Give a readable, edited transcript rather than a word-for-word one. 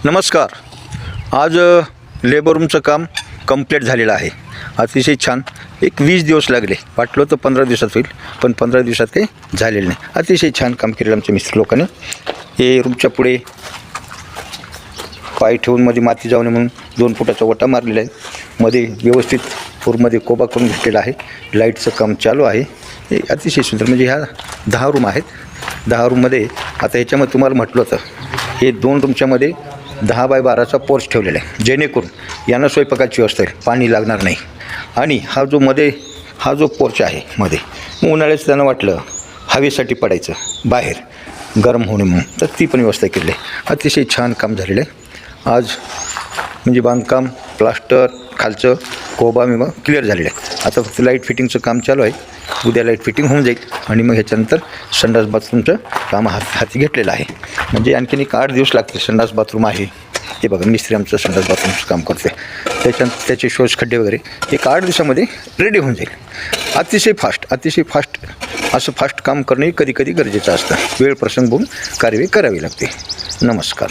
नमस्कार. आज लेबर रूमचं काम कंप्लीट झालेलं आहे. अतिशय छान. एक 20 दिवस लागले. वाटलं तर 15 दिवसात होईल, पण 15 दिवसात काही झालेलं नाही. अतिशय छान काम केलेलं आमच्या मिस्त्री लोकांनी. हे रूमच्या पुढे पाय ठेवून मध्ये माती जाऊ नये म्हणून 2 फुटाचा ओटा मारलेला आहे. मध्ये व्यवस्थित पूरमध्ये कोबा करून घेतलेला आहे. लाईटचं काम चालू आहे. हे अतिशय सुंदर. म्हणजे ह्या 10 रूम आहेत. 10 रूममध्ये आता ह्याच्यामध्ये तुम्हाला म्हटलं होतं, हे 2 रूमच्यामध्ये 10 बाय 12चा पोर्च ठेवलेला आहे, जेणेकरून यांना स्वयंपाकाची व्यवस्था आहे, पाणी लागणार नाही. आणि हा जो पोर्च आहे मध्ये, मग उन्हाळ्याचं त्यांना वाटलं हवेसाठी पडायचं बाहेर गरम होणे म्हणून, तर ती पण व्यवस्था केली आहे. अतिशय छान काम झालेलं आहे. आज म्हणजे बांधकाम, प्लास्टर, खालचं कोबा मिबा क्लिअर झालेलं आहे. आता फक्त लाईट फिटिंगचं काम चालू आहे. उद्या लाईट फिटिंग होऊन जाईल आणि मग ह्याच्यानंतर संडास बाथरूमचं काम हाती घेतलेलं आहे. म्हणजे आणखीन एक 8 दिवस लागतील. संडास बाथरूम आहे, हे बघा मिस्त्री आमचं संडास बाथरूमचं काम करते. त्याचे शोज खड्डे वगैरे एक 8 दिवसामध्ये रेडी होऊन जाईल. अतिशय फास्ट असं फास्ट काम करणे कधी कधी गरजेचं असतं. वेळ प्रसंग बघून कार्यवाही करावी लागते. नमस्कार.